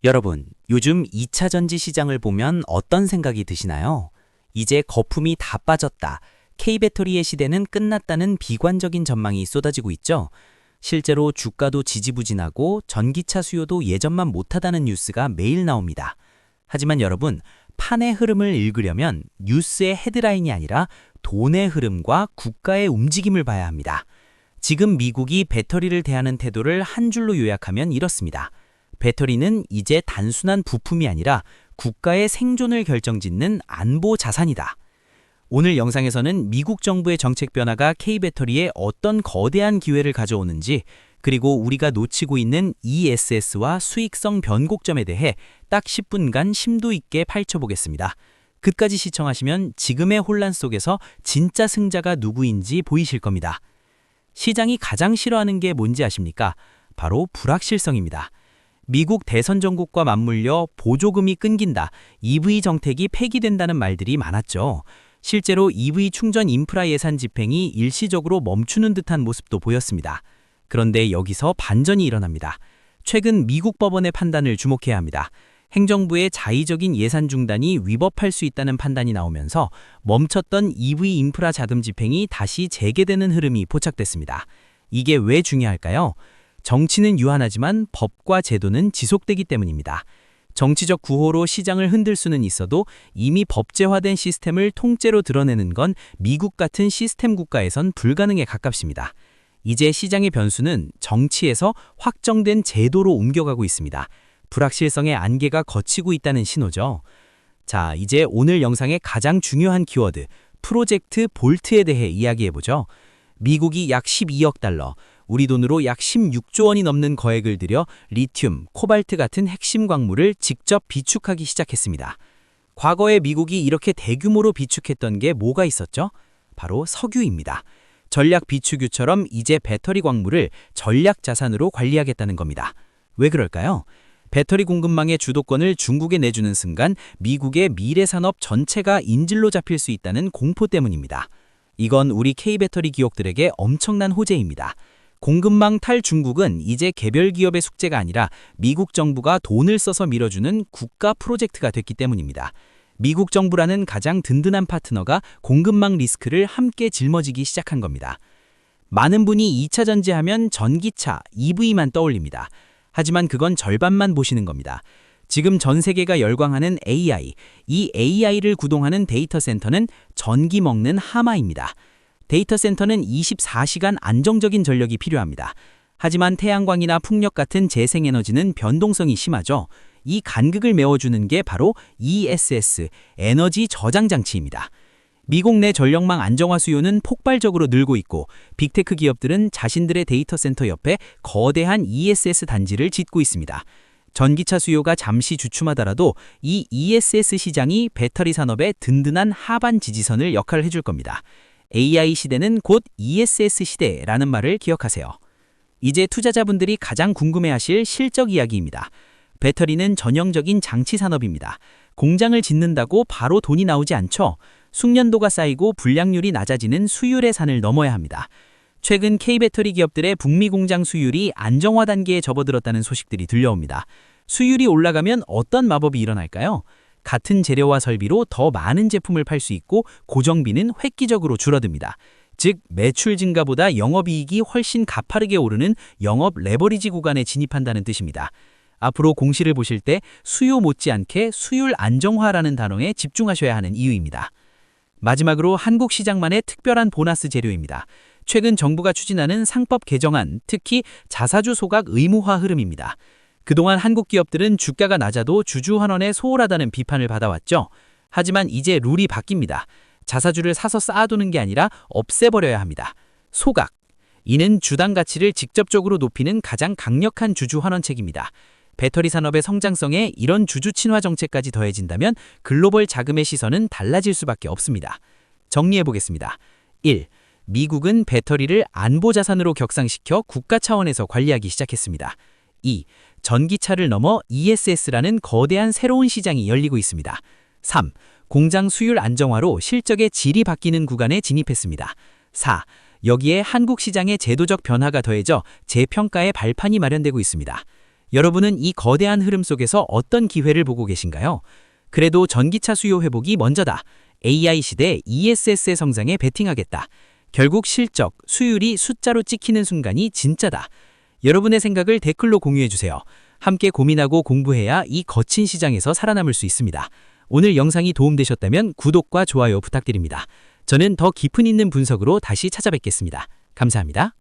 여러분, 요즘 2차 전지 시장을 보면 어떤 생각이 드시나요? 이제 거품이 다 빠졌다. K배터리의 시대는 끝났다는 비관적인 전망이 쏟아지고 있죠. 실제로 주가도 지지부진하고 전기차 수요도 예전만 못하다는 뉴스가 매일 나옵니다. 하지만 여러분, 판의 흐름을 읽으려면 뉴스의 헤드라인이 아니라 돈의 흐름과 국가의 움직임을 봐야 합니다. 지금 미국이 배터리를 대하는 태도를 한 줄로 요약하면 이렇습니다. 배터리는 이제 단순한 부품이 아니라 국가의 생존을 결정짓는 안보 자산이다. 오늘 영상에서는 미국 정부의 정책 변화가 K배터리에 어떤 거대한 기회를 가져오는지, 그리고 우리가 놓치고 있는 ESS와 수익성 변곡점에 대해 딱 10분간 심도 있게 파헤쳐보겠습니다. 끝까지 시청하시면 지금의 혼란 속에서 진짜 승자가 누구인지 보이실 겁니다. 시장이 가장 싫어하는 게 뭔지 아십니까? 바로 불확실성입니다. 미국 대선 정국과 맞물려 보조금이 끊긴다, EV 정책이 폐기된다는 말들이 많았죠. 실제로 EV 충전 인프라 예산 집행이 일시적으로 멈추는 듯한 모습도 보였습니다. 그런데 여기서 반전이 일어납니다. 최근 미국 법원의 판단을 주목해야 합니다. 행정부의 자의적인 예산 중단이 위법할 수 있다는 판단이 나오면서 멈췄던 EV 인프라 자금 집행이 다시 재개되는 흐름이 포착됐습니다. 이게 왜 중요할까요? 정치는 유한하지만 법과 제도는 지속되기 때문입니다. 정치적 구호로 시장을 흔들 수는 있어도 이미 법제화된 시스템을 통째로 드러내는 건 미국 같은 시스템 국가에선 불가능에 가깝습니다. 이제 시장의 변수는 정치에서 확정된 제도로 옮겨가고 있습니다. 불확실성의 안개가 걷히고 있다는 신호죠. 자, 이제 오늘 영상의 가장 중요한 키워드, 프로젝트 볼트에 대해 이야기해보죠. 미국이 약 12억 달러, 우리 돈으로 약 16조 원이 넘는 거액을 들여 리튬, 코발트 같은 핵심 광물을 직접 비축하기 시작했습니다. 과거에 미국이 이렇게 대규모로 비축했던 게 뭐가 있었죠? 바로 석유입니다. 전략 비축유처럼 이제 배터리 광물을 전략 자산으로 관리하겠다는 겁니다. 왜 그럴까요? 배터리 공급망의 주도권을 중국에 내주는 순간 미국의 미래 산업 전체가 인질로 잡힐 수 있다는 공포 때문입니다. 이건 우리 K배터리 기업들에게 엄청난 호재입니다. 공급망 탈 중국은 이제 개별 기업의 숙제가 아니라 미국 정부가 돈을 써서 밀어주는 국가 프로젝트가 됐기 때문입니다. 미국 정부라는 가장 든든한 파트너가 공급망 리스크를 함께 짊어지기 시작한 겁니다. 많은 분이 2차 전지하면 전기차, EV만 떠올립니다. 하지만 그건 절반만 보시는 겁니다. 지금 전 세계가 열광하는 AI, 이 AI를 구동하는 데이터 센터는 전기 먹는 하마입니다. 데이터 센터는 24시간 안정적인 전력이 필요합니다. 하지만 태양광이나 풍력 같은 재생에너지는 변동성이 심하죠. 이 간극을 메워주는 게 바로 ESS, 에너지 저장 장치입니다. 미국 내 전력망 안정화 수요는 폭발적으로 늘고 있고 빅테크 기업들은 자신들의 데이터 센터 옆에 거대한 ESS 단지를 짓고 있습니다. 전기차 수요가 잠시 주춤하더라도 이 ESS 시장이 배터리 산업의 든든한 하반 지지선을 역할을 해줄 겁니다. AI 시대는 곧 ESS 시대라는 말을 기억하세요. 이제 투자자분들이 가장 궁금해하실 실적 이야기입니다. 배터리는 전형적인 장치 산업입니다. 공장을 짓는다고 바로 돈이 나오지 않죠. 숙련도가 쌓이고 불량률이 낮아지는 수율의 산을 넘어야 합니다. 최근 K배터리 기업들의 북미 공장 수율이 안정화 단계에 접어들었다는 소식들이 들려옵니다. 수율이 올라가면 어떤 마법이 일어날까요? 같은 재료와 설비로 더 많은 제품을 팔 수 있고 고정비는 획기적으로 줄어듭니다. 즉 매출 증가보다 영업이익이 훨씬 가파르게 오르는 영업 레버리지 구간에 진입한다는 뜻입니다. 앞으로 공시를 보실 때 수요 못지않게 수율 안정화라는 단어에 집중하셔야 하는 이유입니다. 마지막으로 한국 시장만의 특별한 보너스 재료입니다. 최근 정부가 추진하는 상법 개정안, 특히 자사주 소각 의무화 흐름입니다. 그동안 한국 기업들은 주가가 낮아도 주주 환원에 소홀하다는 비판을 받아왔죠. 하지만 이제 룰이 바뀝니다. 자사주를 사서 쌓아두는 게 아니라 없애버려야 합니다. 소각. 이는 주당 가치를 직접적으로 높이는 가장 강력한 주주 환원책입니다. 배터리 산업의 성장성에 이런 주주 친화 정책까지 더해진다면 글로벌 자금의 시선은 달라질 수밖에 없습니다. 정리해보겠습니다. 1. 미국은 배터리를 안보 자산으로 격상시켜 국가 차원에서 관리하기 시작했습니다. 2. 전기차를 넘어 ESS라는 거대한 새로운 시장이 열리고 있습니다. 3. 공장 수율 안정화로 실적의 질이 바뀌는 구간에 진입했습니다. 4. 여기에 한국 시장의 제도적 변화가 더해져 재평가의 발판이 마련되고 있습니다. 여러분은 이 거대한 흐름 속에서 어떤 기회를 보고 계신가요? 그래도 전기차 수요 회복이 먼저다. AI 시대 ESS의 성장에 베팅하겠다. 결국 실적, 수율이 숫자로 찍히는 순간이 진짜다. 여러분의 생각을 댓글로 공유해주세요. 함께 고민하고 공부해야 이 거친 시장에서 살아남을 수 있습니다. 오늘 영상이 도움되셨다면 구독과 좋아요 부탁드립니다. 저는 더 깊은 있는 분석으로 다시 찾아뵙겠습니다. 감사합니다.